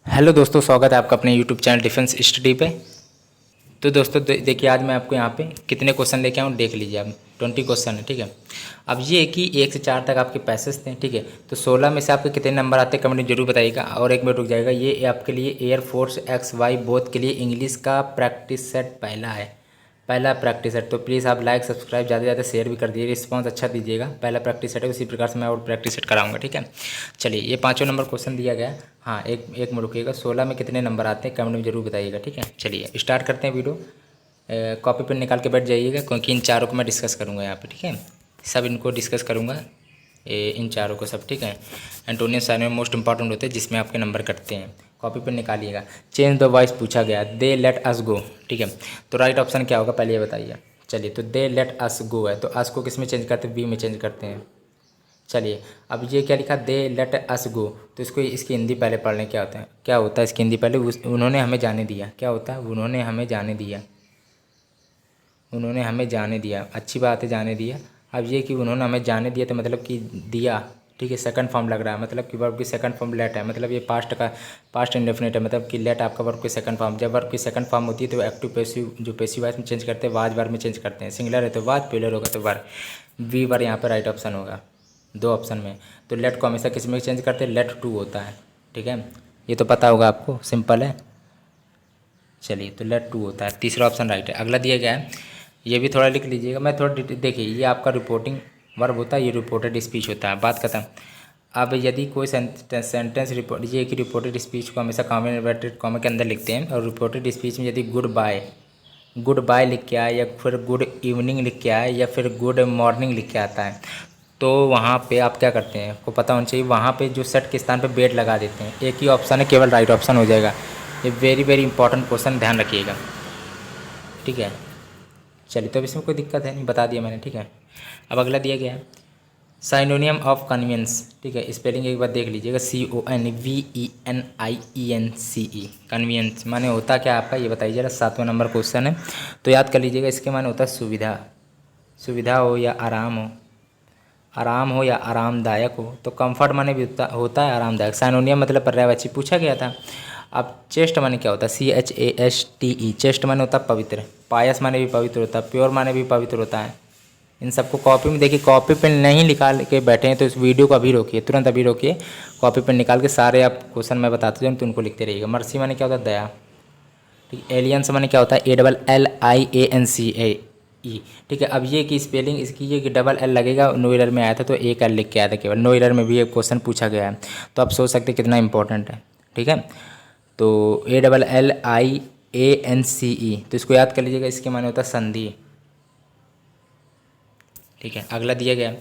Hello दोस्तों, स्वागत है आपका अपने यूट्यूब चैनल डिफेंस स्टडी पे। तो दोस्तों देखिए, आज मैं आपको यहाँ पे कितने क्वेश्चन लेके आऊँ देख लीजिए आप। 20 क्वेश्चन है, ठीक है। अब ये है कि 1 से 4 तक आपके पैसेज थे, ठीक है। तो 16 में से आपके कितने नंबर आते हैं कमेंट में जरूर बताइएगा। और एक मिनट रुक जाएगा, ये आपके लिए एयरफोर्स XY बोथ के लिए इंग्लिश का प्रैक्टिस सेट पहला प्रैक्टिस सेट। तो प्लीज़ आप लाइक सब्सक्राइब ज़्यादा से ज़्यादा शेयर भी कर दीजिए, रिस्पांस अच्छा दीजिएगा। पहला प्रैक्टिस सेट है, उसी प्रकार से मैं और प्रैक्टिस सेट कराऊंगा, ठीक है। चलिए, ये 5वां नंबर क्वेश्चन दिया गया है। हाँ, एक मिनट रुकिएगा। 16 में कितने नंबर आते हैं कमेंट में जरूर बताइएगा, ठीक है। चलिए स्टार्ट करते हैं वीडियो। कॉपी पेन निकाल के बैठ जाइएगा, क्योंकि इन चारों को मैं डिस्कस करूँगा यहाँ पे, ठीक है। सब इनको डिस्कस करूँगा, इन चारों को सब, ठीक है। एंटोनियन साइनोनिम मोस्ट इंपॉर्टेंट होते हैं, जिसमें आपके नंबर कटते हैं। कॉपी पेन निकालिएगा। चेंज द वॉइस पूछा गया, दे लेट अस गो, ठीक है। तो राइट ऑप्शन क्या होगा पहले ये बताइए। चलिए, तो दे लेट अस गो है, तो अस को किस में चेंज करते हैं? वी में चेंज करते हैं। चलिए, अब ये क्या लिखा, दे लेट अस गो। तो इसको इसकी हिंदी पहले पढ़ लें, क्या होता है इसकी हिंदी पहले। उन्होंने हमें जाने दिया, क्या होता है? उन्होंने हमें जाने दिया, उन्होंने हमें जाने दिया। अच्छी बात है, जाने दिया। अब ये कि उन्होंने हमें जाने दिया, तो मतलब कि दिया, ठीक है। सेकंड फॉर्म लग रहा है, मतलब कि वर्ब की सेकंड फॉर्म लेट है, मतलब ये पास्ट इंडेफिनिट है, मतलब कि लेट आपका वर्ब की सेकंड फॉर्म। जब वर्ब की सेकंड फॉर्म होती है तो एक्टिव पैसिव, जो पैसिव वॉइस में चेंज करते हैं, वाज वर्ब में चेंज करते हैं। सिंगुलर है तो वाज, प्लूरल होगा तो वर। वी वर यहाँ पर राइट ऑप्शन होगा, 2 ऑप्शन में। तो लेट को हमेशा किस में चेंज करते हैं? लेट टू होता है, ठीक है। ये तो पता होगा आपको, सिंपल है। चलिए, तो लेट टू होता है, तीसरा ऑप्शन राइट है। अगला दिया गया है, ये भी थोड़ा लिख लीजिएगा। मैं थोड़ा देखिए, ये आपका रिपोर्टिंग वर्ब होता है, ये रिपोर्टेड स्पीच होता है, बात खत्म। अब यदि कोई सेंटेंस रिपोर्ट, ये कि रिपोर्टेड स्पीच को हमेशा कॉमा इन्वर्टेड कॉमा के अंदर लिखते हैं। और रिपोर्टेड स्पीच में यदि गुड बाय लिख के आए, या फिर गुड इवनिंग लिख के आए, या फिर गुड मॉर्निंग लिख के आता है, तो वहाँ पे आप क्या करते हैं, आपको पता होना चाहिए। वहाँ पे जो सेट के स्थान पे बेड लगा देते हैं। एक ही ऑप्शन है, केवल राइट ऑप्शन हो जाएगा। ये वेरी वेरी इंपॉर्टेंट क्वेश्चन, ध्यान रखिएगा, ठीक है। चलिए, तो अब इसमें कोई दिक्कत है नहीं, बता दिया मैंने, ठीक है। अब अगला दिया गया है, साइनोनियम ऑफ कन्वीनियंस, ठीक है। स्पेलिंग एक बार देख लीजिएगा, CONVENIENCE। कन्वीनियंस माने होता क्या आपका, ये बताइए जरा। 7वां नंबर क्वेश्चन है, तो याद कर लीजिएगा। इसके माने होता है सुविधा, सुविधा हो या आराम हो, आराम हो या आरामदायक हो। तो कंफर्ट माने भी होता है आरामदायक। साइनोनियम मतलब पर्यायवाची पूछा गया था। अब चेस्ट माने क्या होता है? CHASTE। चेस्ट माने होता है पवित्र। पायस माने भी पवित्र होता है, प्योर माने भी पवित्र होता है। इन सबको कॉपी में देखिए, कॉपी पेन नहीं निकाल के बैठे हैं तो इस वीडियो को अभी रोकिए, तुरंत अभी रोकिए। कॉपी पेन निकाल के सारे आप क्वेश्चन मैं बताते जाऊँ तो उनको लिखते रहिएगा। मर्सी माने क्या होता है? दया, ठीक। एलियंस माने क्या होता है? ALLIANCE, ठीक है। अब ये की स्पेलिंग इसकी, ये कि डबल एल लगेगा, नो एरर में आया था तो एक एल लिख के आया था केवल। नो एरर में भी एक क्वेश्चन पूछा गया है, तो आप सोच सकते कितना इंपॉर्टेंट है, ठीक है। तो ALLIANCE, तो इसको याद कर लीजिएगा। इसके माने होता है संधि, ठीक है। अगला दिया गया,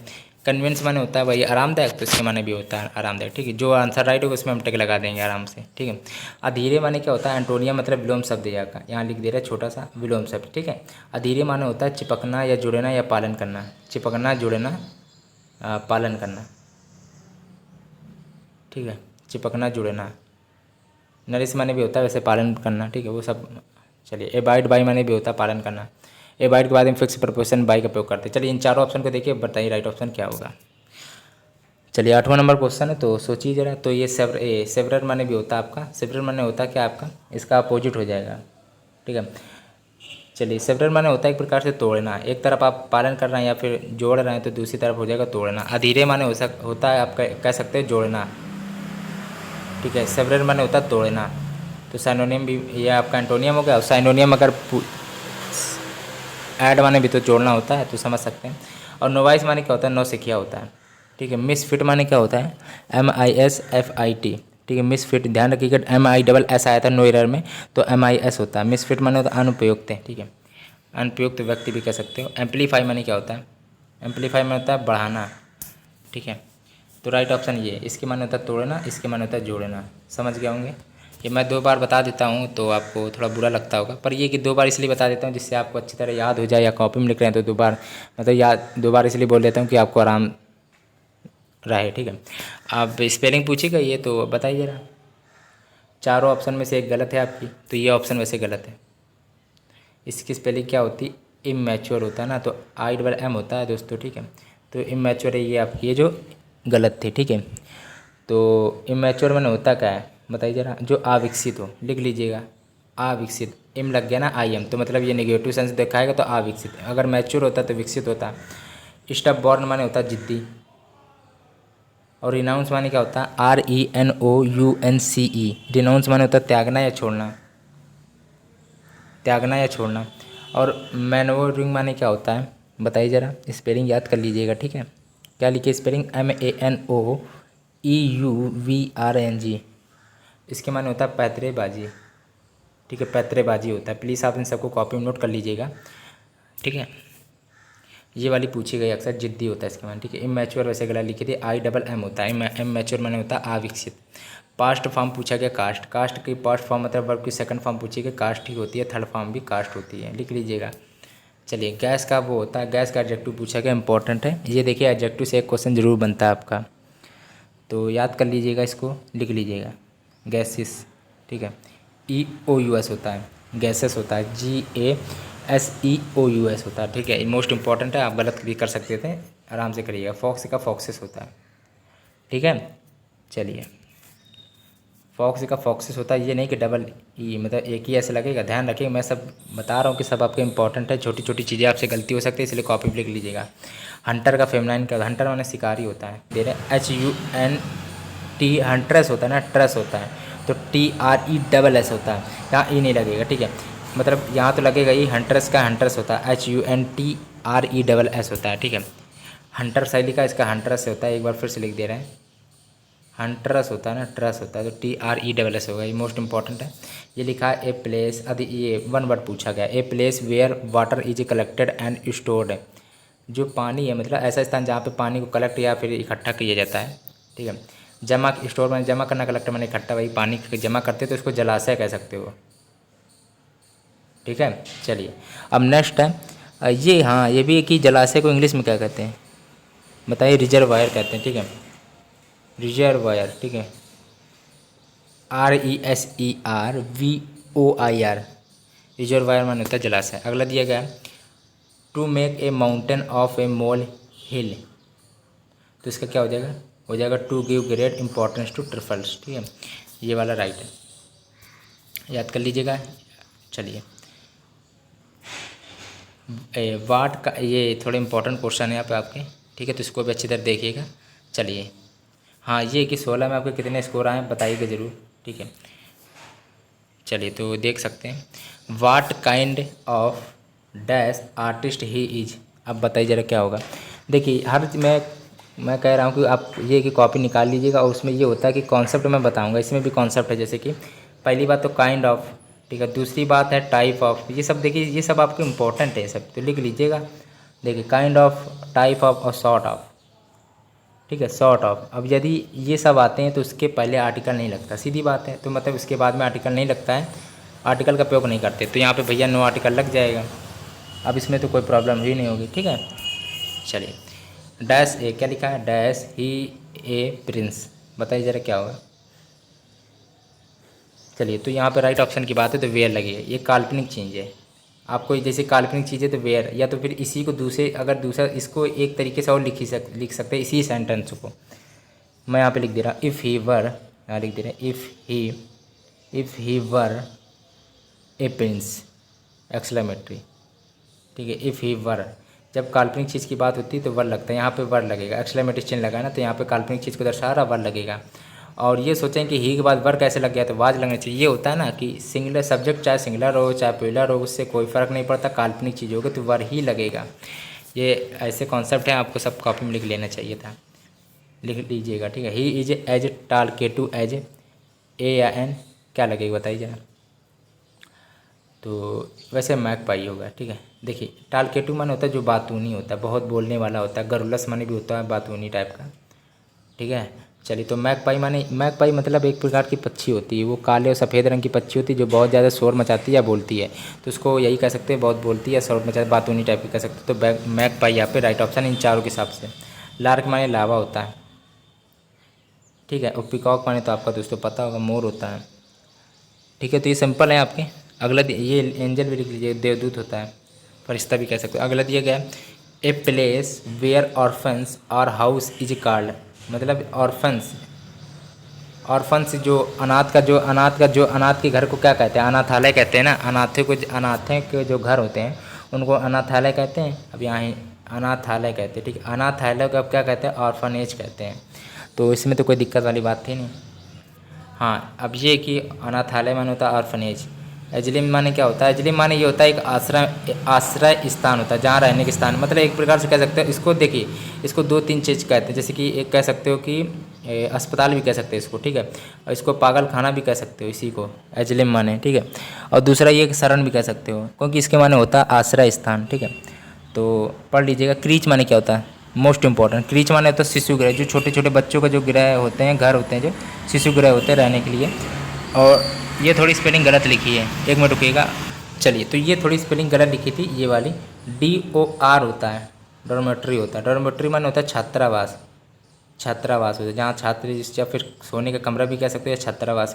कन्वेंस माने होता है भाई आरामदायक, तो इसके माने भी होता है आरामदायक, ठीक है। जो आंसर राइट होगा उसमें हम टिक लगा देंगे आराम से, ठीक है। अधीरे माने क्या होता है? एंटोनिया मतलब विलोम शब्द यहाँ लिख दे रहा है, छोटा सा विलोम शब्द, ठीक है। अधीरे माने होता है चिपकना या जुड़ना या पालन करना। चिपकना, जुड़ना, पालन करना, ठीक है। चिपकना, जुड़ना। नरिश माने भी होता है वैसे पालन करना, ठीक है, वो सब। चलिए, एबाइड बाई माने भी होता है पालन करना। एबाइड के बाद में फिक्स प्रपोजिशन बाई का प्रयोग करते हैं। चलिए, इन चारों ऑप्शन को देखिए, बताइए राइट ऑप्शन क्या होगा। चलिए, 8वां नंबर क्वेश्चन है, तो सोचिए जरा। तो ये सेवरर माने भी होता है आपका, सेवरर माने होता है क्या आपका? इसका अपोजिट हो जाएगा, ठीक है। चलिए, सेवरर माने होता है एक प्रकार से तोड़ना। एक तरफ आप पालन कर रहे हैं या फिर जोड़ रहे हैं तो दूसरी तरफ हो जाएगा तोड़ना। अधीरे माने होता है, आप कह सकते हैं जोड़ना, ठीक है। सेवरर माने होता है तोड़ना। तो साइनोनियम भी ये आपका एंटोनियम हो गया। और साइनोनियम अगर ऐड माने भी तो जोड़ना होता है, तो समझ सकते हैं। और नोवाइस माने क्या होता है? नौसिखिया होता है, ठीक है। मिसफिट माने क्या होता है? MISFIT, ठीक है। मिसफिट, ध्यान रखिएगा, MISS आया था नो एरर में, तो MIS होता है। मिसफिट माने होता है अनुपयुक्त, ठीक है। अनुपयुक्त व्यक्ति भी कह सकते हो। एम्पलीफाई माने क्या होता है? एम्पलीफाई माने होता है बढ़ाना, ठीक है। तो राइट ऑप्शन ये, इसके माने होता है तोड़ना, इसके माने होता है जोड़ना। समझ गए होंगे। ये मैं 2 बार बता देता हूँ तो आपको थोड़ा बुरा लगता होगा, पर ये कि 2 बार इसलिए बता देता हूँ जिससे आपको अच्छी तरह याद हो जाए। या कॉपी में लिख रहे हैं तो 2 बार, मतलब याद 2 बार इसलिए बोल देता हूँ कि आपको आराम रहे, ठीक है। अब स्पेलिंग पूछेगा ये, तो बताइए जरा। चारों ऑप्शन में से एक गलत है आपकी, तो ये ऑप्शन वैसे गलत है। इसकी स्पेलिंग क्या होती? इमैच्योर होता है ना, तो IMM होता है दोस्तों, ठीक है। तो इमैच्योर है ये आपकी, ये जो गलत थी, ठीक है। तो इमैच्योर मैंने होता क्या है? बताइए ज़रा, जो अविकसित हो, लिख लीजिएगा अविकसित, एम लग गया ना, आई एम, तो मतलब ये नेगेटिव सेंस दिखाएगा तो अविकसित। अगर मैच्योर होता तो विकसित होता। स्टब बॉर्न माने होता है जिद्दी, और रिनाउंस माने क्या होता है, RENOUNCE, रिनाउंस माने होता है त्यागना या छोड़ना, त्यागना या छोड़ना। और मैनोवरिंग माने क्या होता है, बताइए ज़रा, स्पेलिंग याद कर लीजिएगा, ठीक है। क्या लिखिए स्पेलिंग, MANOEUVRNG, इसके माने होता है पैतरेबाजी, ठीक है, पैतरेबाजी होता है। प्लीज़ आप इन सबको कॉपी में नोट कर लीजिएगा, ठीक है। ये वाली पूछी गई अक्सर, जिद्दी होता है इसके माने, ठीक है। इमैच्योर वैसे गला लिखी थी, IMM होता है, इमैच्योर माने होता है अविकसित। पास्ट फॉर्म पूछा गया कास्ट, कास्ट की पास्ट फॉर्म मतलब वर्ब की सेकंड फॉर्म पूछी गई, कास्ट ही होती है, थर्ड फॉर्म भी कास्ट होती है, लिख लीजिएगा। चलिए गैस का वो होता है, गैस का एडजेक्टिव पूछा गया, इंपॉर्टेंट है ये, देखिए एडजेक्टिव से एक क्वेश्चन जरूर बनता है आपका, तो याद कर लीजिएगा, इसको लिख लीजिएगा, गैसिस, ठीक है। EOUS होता है, गैसेस होता है, GASEOUS होता है, ठीक है। मोस्ट इंपॉर्टेंट है, आप गलत भी कर सकते थे, आराम से करिएगा। फॉक्स का फॉक्सेस होता है, ठीक है। चलिए फॉक्स का फॉक्सेस होता है, ये नहीं कि डबल ई, मतलब एक ही ऐसे लगेगा, ध्यान रखिए, मैं सब बता रहा हूँ कि सब आपके इंपॉर्टेंट है, छोटी छोटी चीज़ें आपसे गलती हो सकती है, इसलिए कॉपी पे लिख लीजिएगा। हंटर का फेमनाइन का, हंटर माने शिकारी होता है, दे रहे HUNT, हंट्रेस होता है ना, ट्रेस होता है, तो TRESS होता है, यहाँ ई नहीं लगेगा, ठीक है। मतलब यहाँ तो लगेगा ई, हंट्रेस का हंट्रेस होता है, HUNTRESS होता है, ठीक है। हंटर सही लिखा, इसका हंट्रेस होता है, एक बार फिर से लिख दे रहे हैं, हंट्रस होता है ना, ट्रस होता है, तो TRESS होगा, ये मोस्ट इंपॉर्टेंट है। ये लिखा है ए प्लेस, अभी ये वन वर्ड पूछा गया, a place where water is collected and stored, जो पानी है मतलब ऐसा स्थान जहाँ पे पानी को कलेक्ट या फिर इकट्ठा किया जाता है, ठीक है। जमा, स्टोर मैंने जमा करना, कलेक्ट मैंने इकट्ठा, वही पानी जमा करते तो इसको जलाशय कह सकते हो, ठीक है। चलिए अब नेक्स्ट है ये, हाँ ये भी है कि जलाशय को इंग्लिश में क्या कहते हैं, बताइए, रिजर्वायर कहते हैं, ठीक है, रिजर्वायर, ठीक है, RESERVOIR, रिजर्वायर माने होता है जलाशय। अगला दिया गया, to make a mountain of a mole hill, तो इसका क्या हो जाएगा to give great importance to trifles, ठीक है, ये वाला राइट है, याद कर लीजिएगा। चलिए वाट का, ये थोड़े इंपॉर्टेंट क्वेश्चन है यहाँ पे आपके, ठीक है, तो इसको भी अच्छी तरह देखिएगा। चलिए हाँ, ये कि 16 में आपके कितने स्कोर आए बताइएगा ज़रूर, ठीक है। चलिए तो देख सकते हैं, वाट kind of dash artist he is, अब बताइए ज़रा क्या होगा। देखिए हर मैं कह रहा हूँ कि आप ये कि कॉपी निकाल लीजिएगा, और उसमें ये होता है कि कॉन्सेप्ट मैं बताऊँगा, इसमें भी कॉन्सेप्ट है, जैसे कि पहली बात तो काइंड ऑफ, ठीक है, दूसरी बात है टाइप ऑफ, ये सब देखिए, ये सब आपके इंपॉर्टेंट है, सब तो लिख लीजिएगा। देखिए काइंड ऑफ, टाइप ऑफ और सॉर्ट ऑफ, ठीक है, सॉर्ट ऑफ। अब यदि ये सब आते हैं तो उसके पहले आर्टिकल नहीं लगता, सीधी बात है, तो मतलब उसके बाद में आर्टिकल नहीं लगता है, आर्टिकल का प्रयोग नहीं करते, तो यहाँ पे भैया नो आर्टिकल लग जाएगा। अब इसमें तो कोई प्रॉब्लम ही नहीं होगी, ठीक है। चलिए डैश ए, क्या लिखा है, डैश ही ए प्रिंस, बताइए ज़रा क्या होगा। चलिए तो यहाँ पे राइट ऑप्शन की बात है तो वेयर लगेगा, ये काल्पनिक चीज़ है, आपको जैसे काल्पनिक चीज़ है तो वेयर, या तो फिर इसी को दूसरे, अगर दूसरा इसको एक तरीके से और लिख सकते हैं इसी सेंटेंस को, मैं यहाँ पे लिख दे रहा, इफ़ ही वर, यहाँ लिख दे रहे हैं if he were A Prince exclamatory, ठीक है, इफ़ ही वर, जब काल्पनिक चीज़ की बात होती है तो वर लगता है, यहाँ पे वर लगेगा, एक्सक्लेमेटरी चिन्ह लगा ना, तो यहाँ पे काल्पनिक चीज़ को दर्शा रहा, वर लगेगा। और ये सोचें कि ही के बाद वर कैसे लग गया, तो वाज लगना चाहिए। ये होता है ना कि सिंगुलर सब्जेक्ट चाहे सिंगुलर हो चाहे प्लूरल हो, उससे कोई फ़र्क नहीं पड़ता, काल्पनिक चीज़ होगी तो वर ही लगेगा। ये ऐसे कॉन्सेप्ट है, आपको सब कॉपी में लिख लेना चाहिए था, लिख लीजिएगा, ठीक है। ही इज एज टाल केटू एज ए या एन, क्या लगेगा बताइए जरा, तो वैसे मैक पाई होगा, ठीक है। देखिए टाल केटू माने होता है जो बातूनी होता है, बहुत बोलने वाला होता है, गरुलस माने भी होता है बातूनी टाइप का, ठीक है। चलिए तो मैकपाई माने, मैकपाई मतलब एक प्रकार की पक्षी होती है, वो काले और सफ़ेद रंग की पक्षी होती है जो बहुत ज़्यादा शोर मचाती है या बोलती है, तो उसको यही कह सकते हैं, बहुत बोलती है, शोर मचाती, बातूनी टाइप की कह सकते हैं, तो मैकपाई यहाँ पे राइट ऑप्शन इन चारों के हिसाब से। लार्क माने लावा होता है, ठीक है, और पिकॉक माने तो आपका दोस्तों पता होगा मोर होता है, ठीक है। तो ये सिंपल है आपके। अगला ये एंजल भी लिख लीजिए, देवदूत होता है, फरिश्ता भी कह सकते हो। अगला दिया गया ए प्लेस वेयर ऑर्फन्स और हाउस इज कॉल्ड, मतलब ऑर्फन्स ऑर्फन्स जो अनाथ के घर को क्या कहते हैं? अनाथालय कहते हैं ना। अनाथों के जो घर होते हैं उनको अनाथालय कहते हैं। अब यहाँ अनाथालय कहते हैं, ठीक है। अनाथालय को अब क्या कहते हैं? ऑर्फनेज कहते हैं। तो इसमें तो कोई दिक्कत वाली बात थी नहीं। हाँ, अब ये कि अनाथालय माने होता है ऑर्फनेज। एजलिम माने क्या होता है? एजलिम माने ये होता है एक आश्रय स्थान होता है, जहाँ रहने के स्थान, मतलब एक प्रकार से कह सकते हो इसको। देखिए, इसको 2-3 चीज़ कहते हैं, जैसे कि एक कह सकते हो कि अस्पताल भी कह सकते हैं इसको, ठीक है। और इसको पागल खाना भी कह सकते हो इसी को, एजलिम माने, ठीक है। और दूसरा ये शरण भी कह सकते हो, क्योंकि इसके माने होता है आश्रय स्थान, ठीक है। तो पढ़ लीजिएगा। क्रीच माने क्या होता है? Most important. क्रीच माने होता है शिशु गृह, जो छोटे छोटे बच्चों का जो गृह होते हैं, घर होते हैं, जो शिशु गृह होते हैं रहने के लिए। और ये थोड़ी स्पेलिंग गलत लिखी है, एक मिनट रुकिएगा। चलिए, तो ये थोड़ी स्पेलिंग गलत लिखी थी, ये वाली DOR होता है, डॉर्मेट्री होता है। डॉर्मेट्री माने होता है छात्रावास। छात्रावास होता है जहाँ छात्र या फिर सोने का कमरा भी कह सकते हो, या छात्रावास